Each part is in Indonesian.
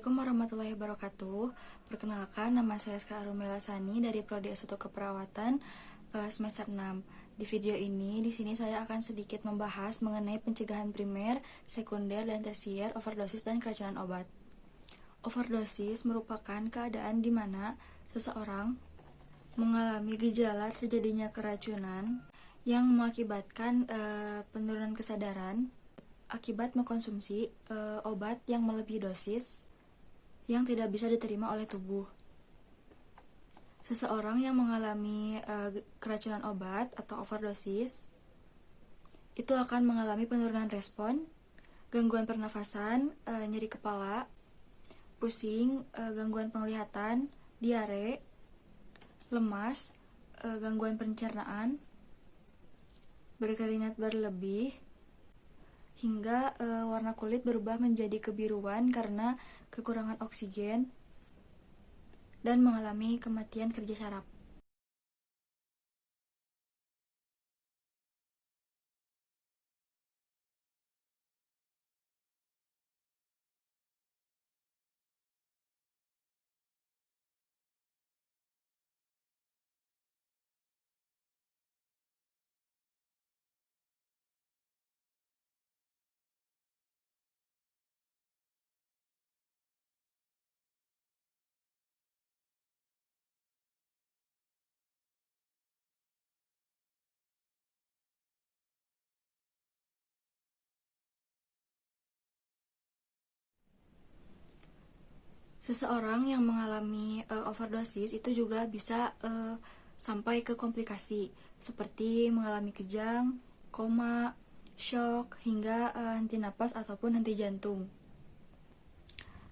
Assalamualaikum warahmatullahi wabarakatuh. Perkenalkan, nama saya Ska Arumela Sani dari Prodi S1 Keperawatan semester 6. Di video ini, di sini saya akan sedikit membahas mengenai pencegahan primer, sekunder, dan tersier overdosis dan keracunan obat. Overdosis merupakan keadaan di mana seseorang mengalami gejala terjadinya keracunan yang mengakibatkan penurunan kesadaran akibat mengkonsumsi obat yang melebihi dosis yang tidak bisa diterima oleh tubuh. Seseorang yang mengalami keracunan obat atau overdosis itu akan mengalami penurunan respon, gangguan pernafasan, nyeri kepala, pusing, gangguan penglihatan, diare, lemas, gangguan pencernaan, berkeringat berlebih, hingga warna kulit berubah menjadi kebiruan karena kekurangan oksigen dan mengalami kematian kerja saraf. Seseorang yang mengalami overdosis itu juga bisa sampai ke komplikasi seperti mengalami kejang, koma, shock, hingga henti napas ataupun henti jantung.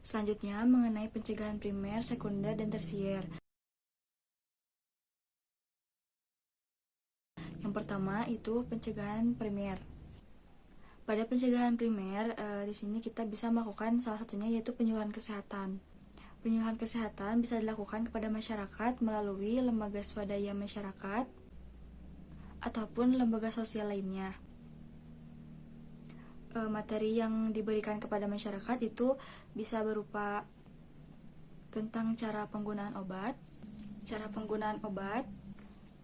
Selanjutnya mengenai pencegahan primer, sekunder, dan tersier. Yang pertama itu pencegahan primer. Pada pencegahan primer, di sini kita bisa melakukan salah satunya yaitu penyuluhan kesehatan. Penyuluhan kesehatan bisa dilakukan kepada masyarakat melalui lembaga swadaya masyarakat ataupun lembaga sosial lainnya. Materi yang diberikan kepada masyarakat itu bisa berupa tentang cara penggunaan obat,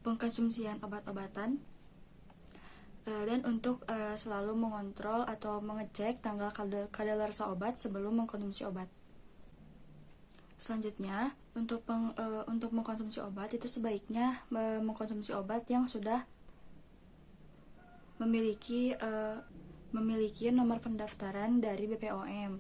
pengkonsumsian obat-obatan, dan untuk selalu mengontrol atau mengecek tanggal kadaluarsa obat sebelum mengkonsumsi obat. Selanjutnya, untuk mengkonsumsi obat itu sebaiknya mengkonsumsi obat yang sudah memiliki nomor pendaftaran dari BPOM.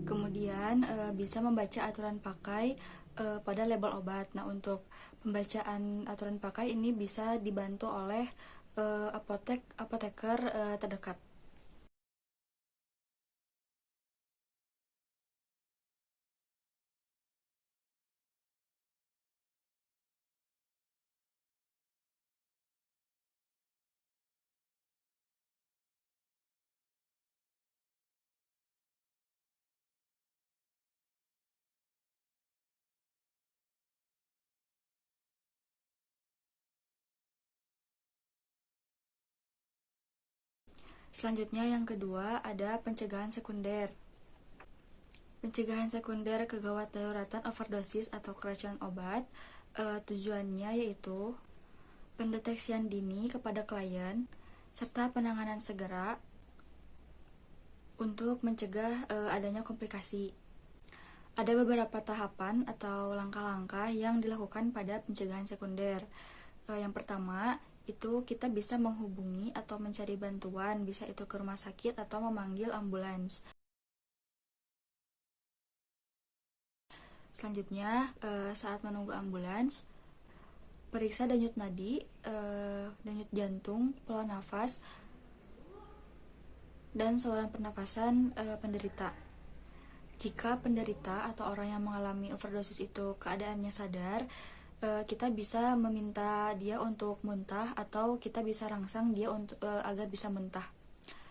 Kemudian bisa membaca aturan pakai pada label obat. Nah, untuk pembacaan aturan pakai ini bisa dibantu oleh apoteker terdekat. Selanjutnya yang kedua ada pencegahan sekunder. Pencegahan sekunder kegawat daruratan overdosis atau keracunan obat tujuannya yaitu pendeteksian dini kepada klien serta penanganan segera untuk mencegah adanya komplikasi. Ada beberapa tahapan atau langkah-langkah yang dilakukan pada pencegahan sekunder. Yang pertama itu kita bisa menghubungi atau mencari bantuan, bisa itu ke rumah sakit atau memanggil ambulans. Selanjutnya, saat menunggu ambulans, periksa denyut nadi, denyut jantung, pola nafas, dan saluran pernapasan penderita. Jika penderita atau orang yang mengalami overdosis itu keadaannya sadar, kita bisa meminta dia untuk muntah atau kita bisa rangsang dia untuk agar bisa muntah.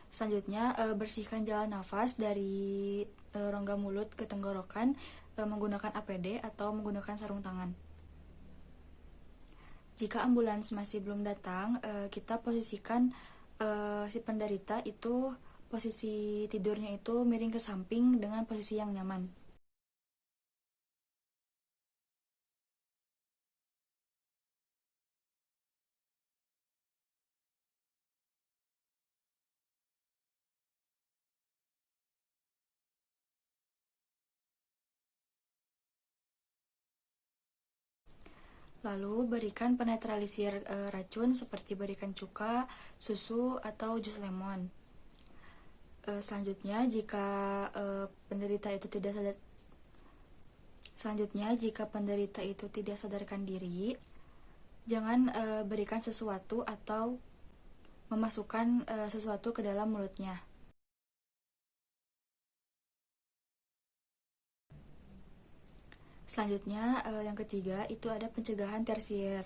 Selanjutnya, bersihkan jalan nafas dari rongga mulut ke tenggorokan menggunakan APD atau menggunakan sarung tangan. Jika ambulans masih belum datang, kita posisikan si penderita itu posisi tidurnya itu miring ke samping dengan posisi yang nyaman. Lalu berikan penetralisir racun seperti berikan cuka, susu, atau jus lemon. Selanjutnya, jika penderita itu tidak sadarkan diri, jangan berikan sesuatu atau memasukkan sesuatu ke dalam mulutnya. Selanjutnya, yang ketiga itu ada pencegahan tersier.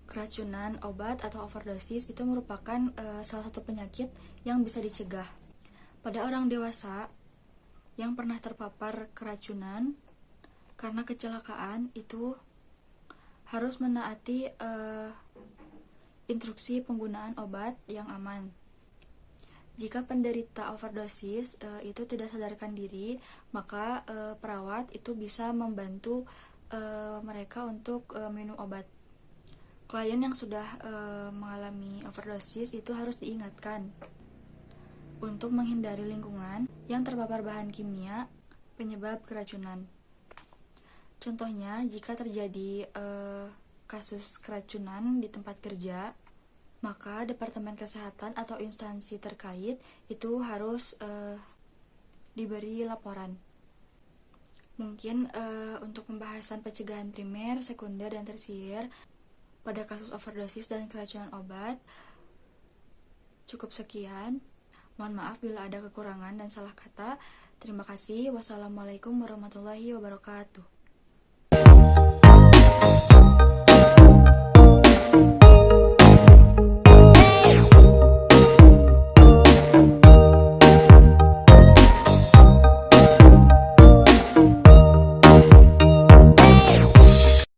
Keracunan obat atau overdosis itu merupakan salah satu penyakit yang bisa dicegah. Pada orang dewasa yang pernah terpapar keracunan karena kecelakaan itu harus menaati instruksi penggunaan obat yang aman. Jika penderita overdosis itu tidak sadarkan diri, maka perawat itu bisa membantu mereka untuk minum obat. Klien yang sudah mengalami overdosis itu harus diingatkan untuk menghindari lingkungan yang terpapar bahan kimia penyebab keracunan. Contohnya, jika terjadi kasus keracunan di tempat kerja, maka Departemen Kesehatan atau instansi terkait itu harus diberi laporan. Mungkin untuk pembahasan pencegahan primer, sekunder, dan tersier pada kasus overdosis dan keracunan obat cukup sekian. Mohon maaf bila ada kekurangan dan salah kata. Terima kasih. Wassalamualaikum warahmatullahi wabarakatuh.